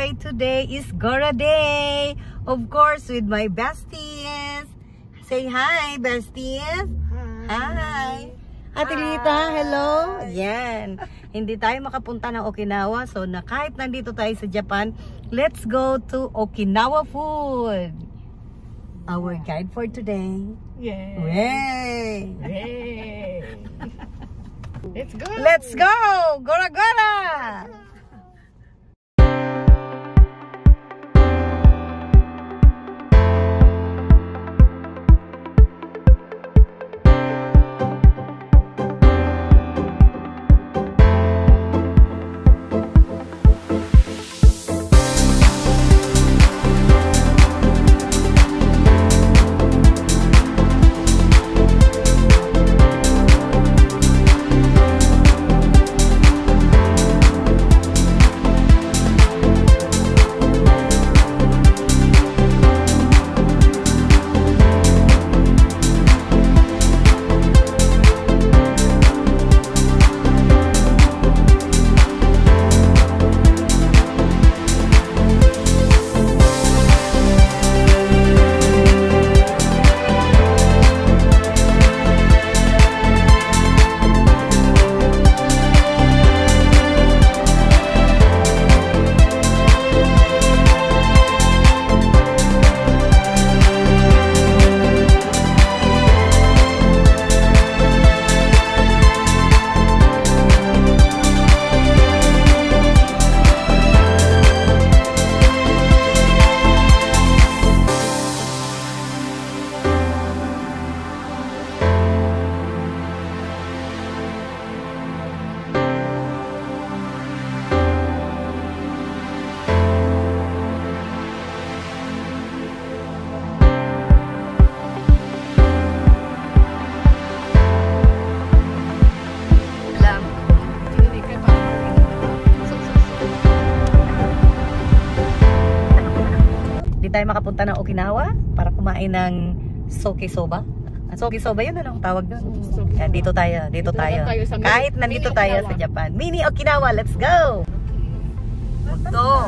birthday today is Gora Day. Of course, with my besties. Say hi, besties. Hi. Ate Lita, hello. Yan. Hindi tayo makapunta ng Okinawa. So, kahit nandito tayo sa Japan, let's go to Okinawa food. Our guide for today. Yay! Yay! Yay! Let's go! Let's go! Gora Gora! Tayo makapunta ng Okinawa para kumain ng sokisoba. Sokisoba yun, anong tawag doon? Yan, dito tayo. Kahit nandito tayo sa Japan. Mini Okinawa, let's go! Ito.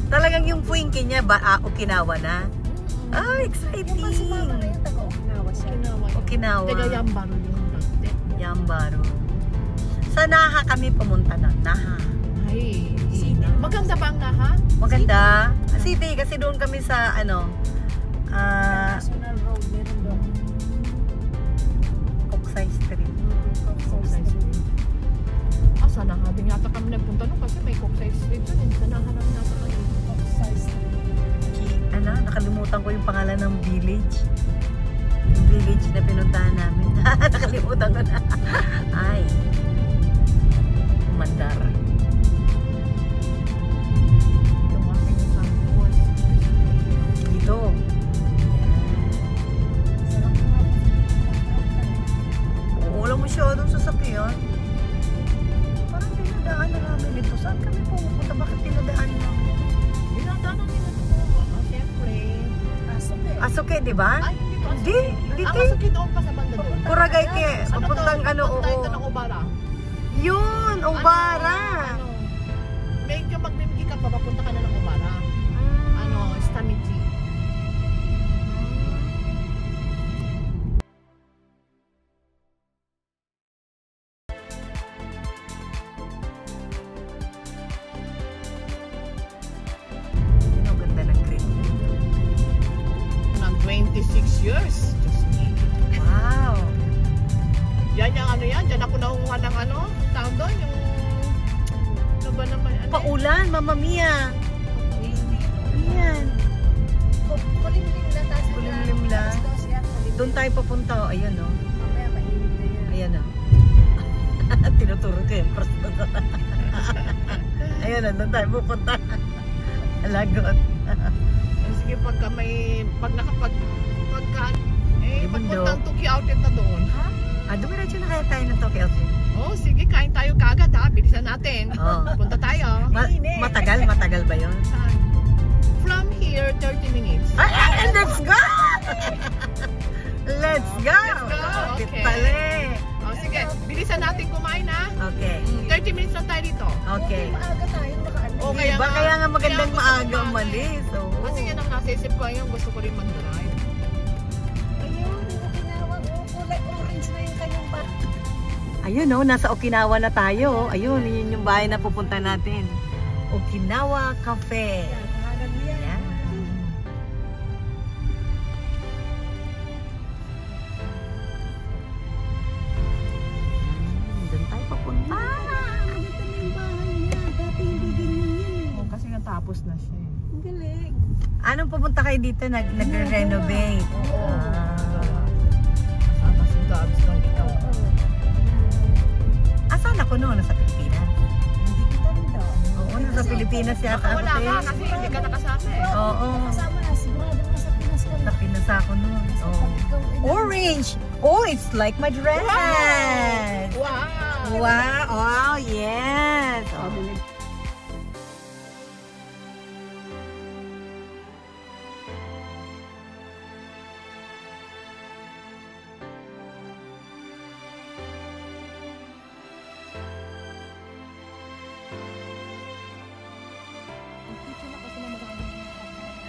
Talagang yung puwingki niya ba Okinawa na? Ah, exciting! Okinawa. Taga Yambaru yung Yambaru. Sa Naha kami pumunta na. Naha. Ay, maganda ba ang Naha? Maganda. City, kasi doon kami sa National Road, meron doon. Kokusai Street. Kokusai Street. Sa Naha din yata kami nagpunta doon kasi may Kokusai Street doon. Sa Naha namin yata kami. Kokusai Street. Nakalimutan ko yung pangalan ng village. Yung village na pinuntahan namin. Nakalimutan ko na. Ay. Mandara. Dito. Wala mo siya doon sa sakyan. Parang pinadaan na namin ito. Saan kami pumunta? Bakit pinadaan namin ito? Pinadaan namin ito. Siyempre. Asuke, di ba? Ay, hindi. Hindi. Ang Asuke doon pa sa banda doon. Kuragay ke. Papuntang oo. Papunta ng Obara. Yun, Obara. Medyo magbibigay ka pa, papunta ka na ng Obara. Stamichi. Ang ganda ng green. Nang 26 years. Just me. Wow. Yan yung yan. Diyan ako nakuha ng tawag doon, yung ano ba naman? Paulan, Mamma Mia. Ayan. Kulimlim lang. Doon tayo papunta. Ayan o. Ayan o. Tinuturo ko yung person. Ayan o, doon tayo pupunta. Alagot. Sige, pagka pagpuntang Tokyo Outlet na doon. Dumiretso na kaya tayo ng Tokyo Outlet. Oh, sige, kain tayo kagad ha. Bilisan natin. Punta tayo. Matagal ba yun? From here, 30 minutes. Ay, let's go! Let's go! Okay. Sige, bilisan natin kumain ha. Okay. 30 minutes lang tayo dito. Okay. Maaga tayo nakaano. Ayun oh, nasa Okinawa na tayo. Ayun, yun yung bahay na pupunta natin. Okinawa Cafe. Yan. Doon tayo papunta. Oh, kasi natapos na siya. Ang galing. Anong pupunta kayo dito? Nagre-renovate. Kasama si Gabs ng ikaw. Asan ako noon? Nasa Pilipinas? Hindi kita rin daw. Oo, nasa Pilipinas yata ako. Wala ka kasi hindi ka nakasama eh. Oo. Kasama na, sigurado nga sa Pinas ka Sa na. Pinas ako noon. Oh. Orange! Oh, it's like my dress! Wow! Wow! Oh, yes! Oh.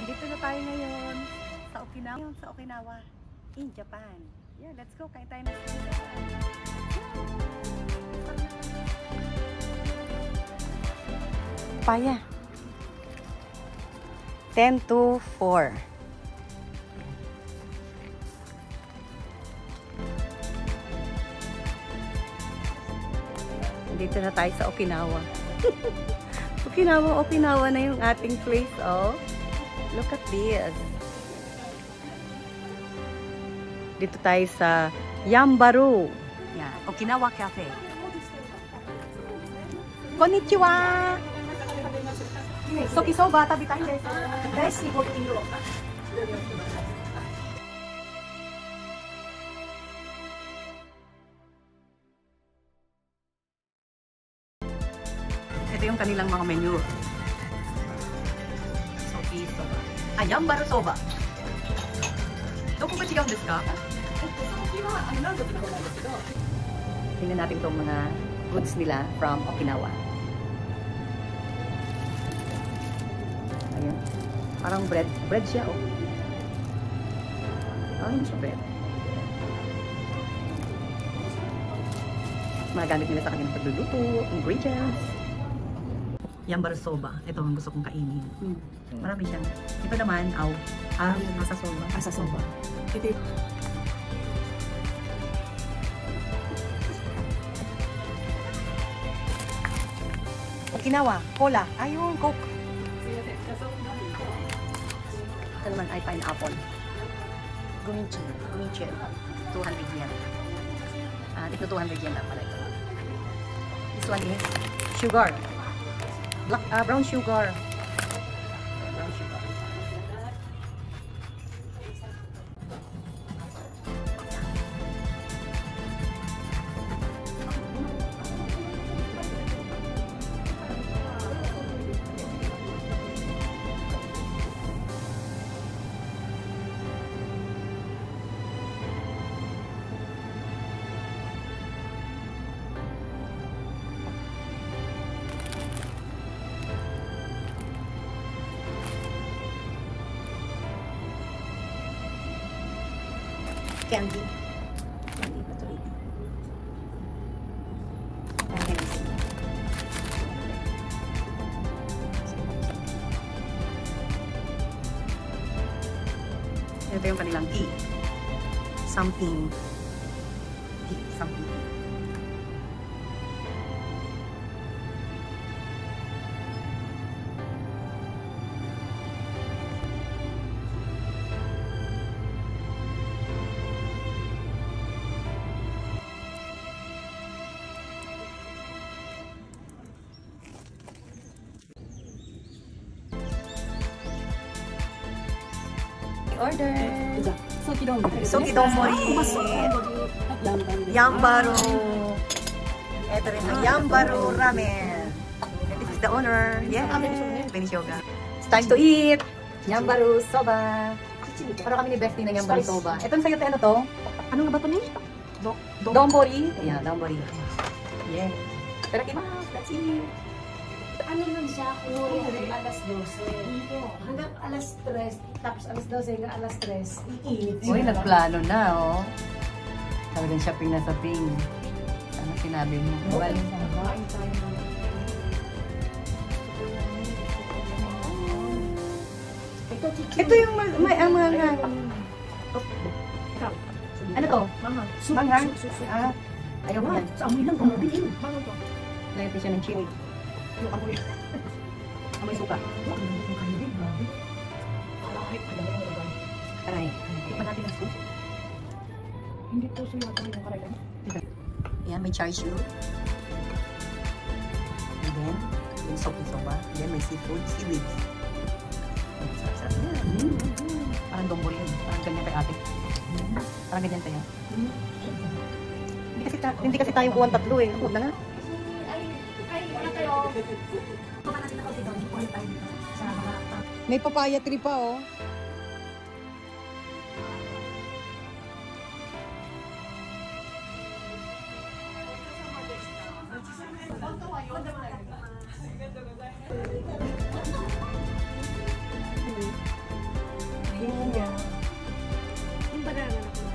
Andito na tayo ngayon sa Okinawa, in Japan. Yeah, let's go. Kain tayo na sa Paya. 10 to 4. Andito na tayo sa Okinawa. Okinawa na yung ating place, oh. Look at this. Dito tayo sa Yambaru. Yan, Okinawa Cafe. Konnichiwa! Sokisoba, tabi tayo. Dashi Hokino. Ito yung kanilang mga menu. Sokisoba. Ah, Yambaru soba. Doko ba chigaun desu ka? Tingnan natin itong mga goods nila from Okinawa. Ayan. Parang bread. Bread siya, oh. Oh, hindi siya bread. Magamit nila sa kanilang pagluluto, ingredients. Yambaru soba. Ito ang gusto kong kainin. Marami siyang. Ito naman, asasoba. Asasoba. Ito. Okinawa, cola. Ayun, Coke. Ito naman ay pineapple. Guminchi. 200 yen. Ito 200 yen lang pala ito. This one is sugar. Brown sugar. Brown sugar. Candy. Candy ba ito? Ito yung kanilang tea. Something. Tea. Something. Order. Soki donbori. Soki donbori. Yambaru. Ito rin ang Yambaru ramen. And this is the owner. Yeah. Benisyoga. It's time to eat. Yambaru soba. Parang kami ni Bestie ng Yambaru soba. Ito sa'yo, ano to? Ano nga ba ito ni? Donbori. Yeah, donbori. Yeah. Itadakimasu. Let's eat. Ano nun siya? Kunwari alas 12. Hanggang alas 3. Tapos alas 12 hanggang alas 3. Iinit siya. Uy, nagplano na, oh. Talagang shopping na sa Ping. Ano sinabi mo? Well, Kain tayo ng ito yung may mga ano to? Manghang. Manghang? Ah, ayaw mo yan. Sa amoy lang, kumabili. Manghang to. Lagyan siya ng chili. Yung amoy. Amoy suka. Aray. Tikman natin ang soup. Hindi to siya yung karay. Yan, may char siu. And then, yung soba. And then, may seafood, seaweed. Sarap-sarap yan. Parang dongbol yun. Parang ganyan kay ate. Parang ganyan tayo. Hindi kasi tayo kuwan tatlo eh. Huwag na nga. May papaya tree pa oh. Yung banana na ko.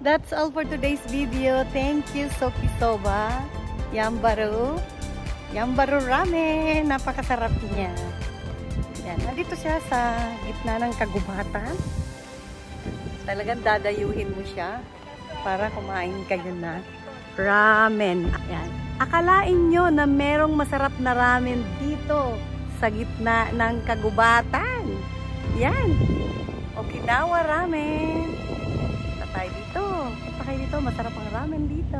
That's all for today's video. Thank you, Soki Soba. Yambaru. Yambaru ramen. Napakasarap niya. Yan. Nandito siya sa gitna ng kagubatan. Talagang dadayuhin mo siya para kumain kayo na ramen. Yan. Akalain nyo na merong masarap na ramen dito sa gitna ng kagubatan. Yan. Okinawa ramen. Tayo dito. Punta kayo dito. Masarap ang ramen dito.